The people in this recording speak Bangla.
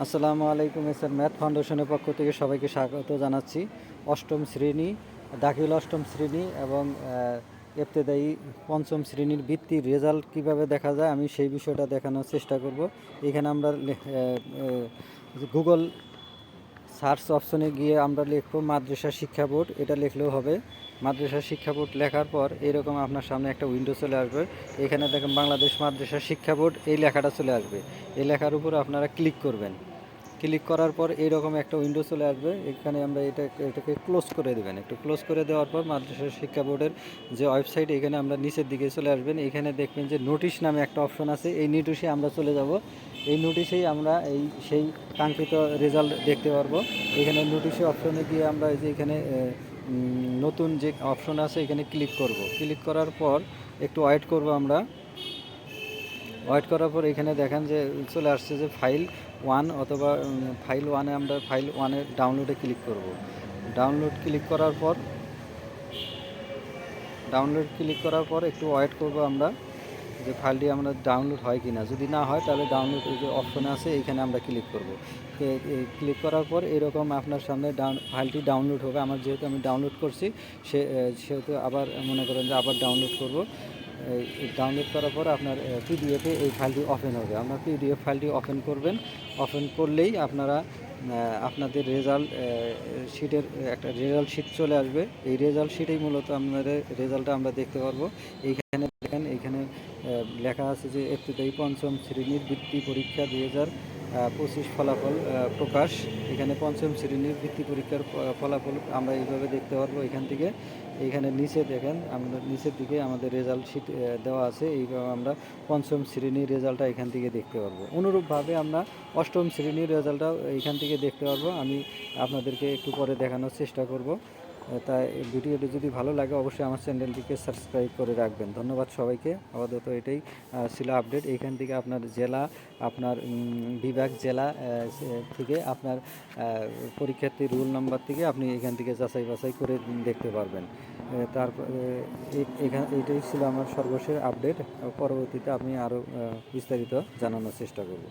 আসসালামু আলাইকুম। এসআর ম্যাথ ফাউন্ডেশনের পক্ষ থেকে সবাইকে স্বাগত জানাচ্ছি। অষ্টম শ্রেণী, দাখিল অষ্টম শ্রেণী এবং ইবতেদায়ী পঞ্চম শ্রেণীর বৃত্তির রেজাল্ট কিভাবে দেখা যায় আমি সেই বিষয়টা দেখানোর চেষ্টা করব। এখানে আমরা গুগল সার্চ অপশনে গিয়ে আমরা লিখব মাদ্রাসা শিক্ষা বোর্ড, এটা লিখলেও হবে। মাদ্রাসা শিক্ষা বোর্ড লেখার পর এরকম আপনার সামনে একটা উইন্ডো চলে আসবে। এখানে দেখেন বাংলাদেশ মাদ্রাসা শিক্ষা বোর্ড, এই লেখাটা চলে আসবে। এই লেখার উপর আপনারা ক্লিক করবেন। ক্লিক করার পর এইরকম একটা উইন্ডো চলে আসবে। এখানে আমরা এটাকে ক্লোজ করে দেবেন। একটু ক্লোজ করে দেওয়ার পর মাদ্রাসা শিক্ষা বোর্ডের যে ওয়েবসাইট, এখানে আমরা নিচের দিকে চলে আসবেন। এখানে দেখবেন যে নোটিশ নামে একটা অপশন আছে। এই নোটিশে আমরা চলে যাব। এই নোটিশেই আমরা সেই কাঙ্ক্ষিত রেজাল্ট দেখতে পারবো। এখানে নোটিশে অপশনে গিয়ে আমরা যে এখানে নতুন যে অপশন আছে এখানে ক্লিক করব। ক্লিক করার পর একটু ওয়েট করব আমরা। ওয়েট করার পর এখানে দেখেন যে চলে আসছে যে ফাইল 1 অথবা ফাইল 1-এ আমরা ফাইল 1-এর ডাউনলোডে ক্লিক করব। ডাউনলোড ক্লিক করার পর একটু ওয়েট করব আমরা যে ফাইলটি আমরা ডাউনলোড হয় কি না। যদি না হয় তাহলে ডাউনলোড যে অপশন আছে এইখানে আমরা ক্লিক করব। ক্লিক করার পর এরকম আপনার সামনে ফাইলটি ডাউনলোড হবে। আমার যেহেতু আমি ডাউনলোড করছি সেহেতু আবার মনে করেন যে আবার ডাউনলোড করব। ডাউনলোড করার পর আপনার পিডিএফে এই ফাইলটি ওপেন হবে। আপনার পিডিএফ ফাইলটি ওপেন করবেন। ওপেন করলেই আপনারা আপনাদের রেজাল্ট শিটের একটা রেজাল্ট শিট চলে আসবে। এই রেজাল্ট শিটেই মূলত আপনাদের রেজাল্টটা আমরা দেখতে পারবো। এইখানে দেখেন, এইখানে লেখা আছে যে ইবতেদায়ী পঞ্চম শ্রেণীর বৃত্তি পরীক্ষা 2025 ফলাফল প্রকাশ। এখানে পঞ্চম শ্রেণীর বৃত্তি পরীক্ষার ফলাফল আমরা এইভাবে দেখতে পারবো। এইখানে নিচে দেখেন, আমরা নিচের দিকে আমাদের রেজাল্ট শিট দেওয়া আছে। এইভাবে আমরা পঞ্চম শ্রেণীর রেজাল্টটা এখান থেকে দেখতে পারবো। অনুরূপভাবে আমরা অষ্টম শ্রেণীর রেজাল্টটাও এইখান থেকে দেখতে পারবো। আমি আপনাদেরকে একটু পরে দেখানোর চেষ্টা করব। তাই ভিডিওটি যদি ভালো লাগে অবশ্যই আমার চ্যানেলটিকে সাবস্ক্রাইব করে রাখবেন। ধন্যবাদ সবাইকে। আপাতত এটাই ছিল আপডেট। এইখান থেকে আপনার জেলা, আপনার বিভাগ, জেলা থেকে আপনার পরীক্ষার্থীর রোল নাম্বার থেকে আপনি এখান থেকে যাচাই বাছাই করে দেখতে পারবেন। তারপর এইটাই ছিল আমার সর্বশেষ আপডেট। পরবর্তীতে আমি আরও বিস্তারিত জানানোর চেষ্টা করব।